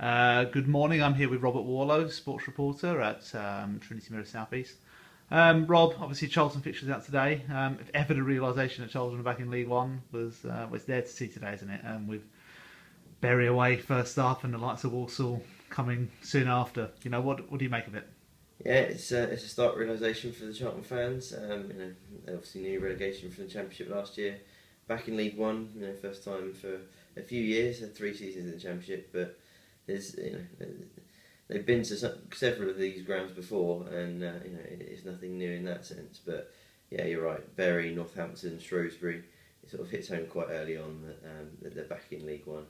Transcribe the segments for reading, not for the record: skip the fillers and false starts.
Good morning. I'm here with Robert Warlow, sports reporter at Trinity Mirror South East. Rob, obviously Charlton fixtures out today. If ever the realisation that Charlton are back in League One was there to see today, isn't it? With Bury away first up and the likes of Walsall coming soon after. What do you make of it? Yeah, it's a stark realisation for the Charlton fans. They obviously knew relegation from the Championship last year. Back in League One, first time for a few years, had 3 seasons in the Championship, but there's they've been to several of these grounds before, and it's nothing new in that sense. But yeah, you're right. Bury, Northampton, Shrewsbury, it sort of hits home quite early on that they're back in League One.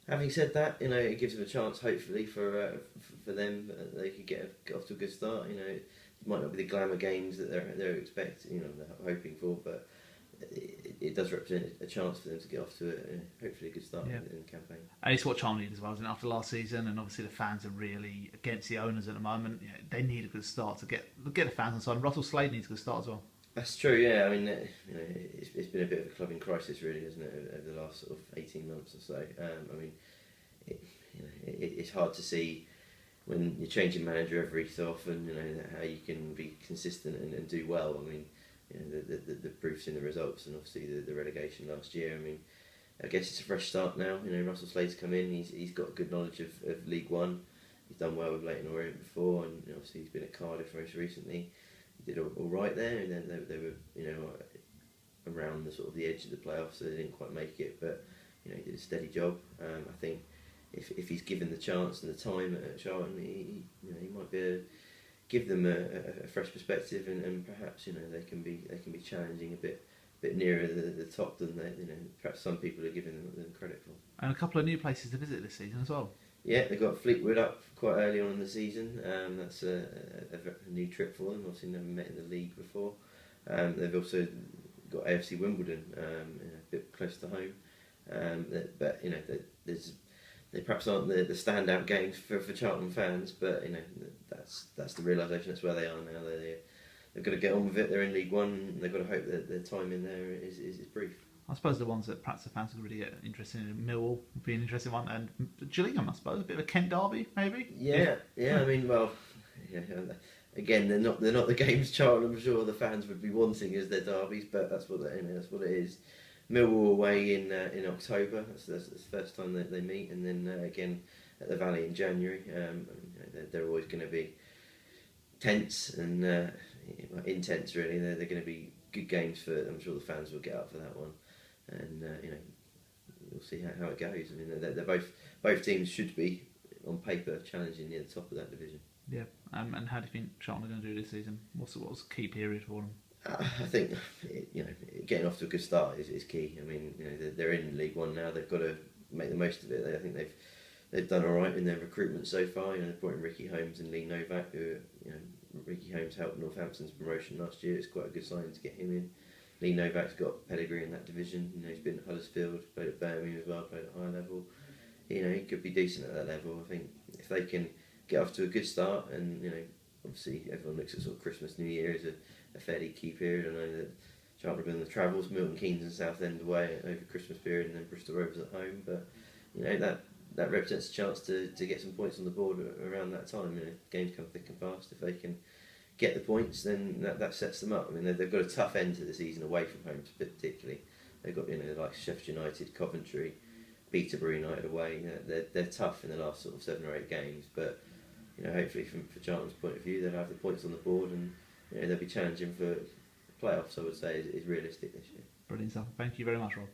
Having said that, it gives them a chance, hopefully, for them. They could get off to a good start. It might not be the glamour games that they're expecting, they're hoping for, but it does represent a chance for them to get off to hopefully a good start in the campaign. And it's what Charlton need as well, isn't it? After last season, and obviously the fans are really against the owners at the moment. They need a good start to get the fans on side. And Russell Slade needs a good start as well. That's true, yeah. I mean, it's been a bit of a club in crisis, really, hasn't it, over the last sort of 18 months or so. It's hard to see when you're changing manager every so often, how you can be consistent and do well. I mean, the proof's in the results, and obviously the relegation last year. I mean, I guess it's a fresh start now. Russell Slade's come in. He's got good knowledge of League One. He's done well with Leyton Orient before, and obviously he's been at Cardiff most recently. He did all right there, and then they were around the sort of the edge of the playoffs, so they didn't quite make it. But he did a steady job. I think if he's given the chance and the time at Charlton, he might be able to give them a fresh perspective, and perhaps they can be challenging a bit nearer the top than perhaps some people are giving them credit for. And a couple of new places to visit this season as well. Yeah, they got Fleetwood up quite early on in the season. That's a new trip for them. Obviously, never met in the league before. They've also got AFC Wimbledon, a bit close to home. But they perhaps aren't the standout games for Charlton fans. But that's the realisation. That's where they are now. They've got to get on with it. They're in League One. They've got to hope that their time in there is brief. I suppose the ones that perhaps the fans would really get interested in, Millwall would be an interesting one, and Gillingham, I suppose, a bit of a Kent derby, maybe. Yeah. I mean, again, they're not the games Charlton, I'm sure, the fans would be wanting as their derbies, but that's what it is. Millwall away in October. That's the first time that they meet, and then again at the Valley in January. They're always going to be tense and intense. Really, they're going to be good games for. I'm sure the fans will get up for that one. And we'll see how it goes. I mean, they're both teams should be on paper challenging near the top of that division. Yeah. And how do you think Charlton are going to do this season? What's the key period for them? I think getting off to a good start is key. I mean, they're in League One now. They've got to make the most of it. I think they've done all right in their recruitment so far. They brought in Ricky Holmes and Lee Novak. Who Ricky Holmes helped Northampton's promotion last year. It's quite a good sign to get him in. Lee Novak's got pedigree in that division. He's been at Huddersfield, played at Birmingham as well, played at high level. He could be decent at that level. I think if they can get off to a good start, and obviously everyone looks at sort of Christmas, New Year as a fairly key period. I know that Charlton have been the travels, Milton Keynes and Southend away over Christmas period, and then Bristol Rovers at home. But that represents a chance to get some points on the board around that time. Games come thick and fast. If they can get the points, then that sets them up. I mean, they've got a tough end to the season away from home, particularly. They've got like Sheffield United, Coventry, Peterborough United away. They're tough in the last sort of 7 or 8 games, but hopefully from Charlton's point of view, they'll have the points on the board, and they'll be challenging for playoffs. I would say is realistic this year. Brilliant stuff. Thank you very much, Rob.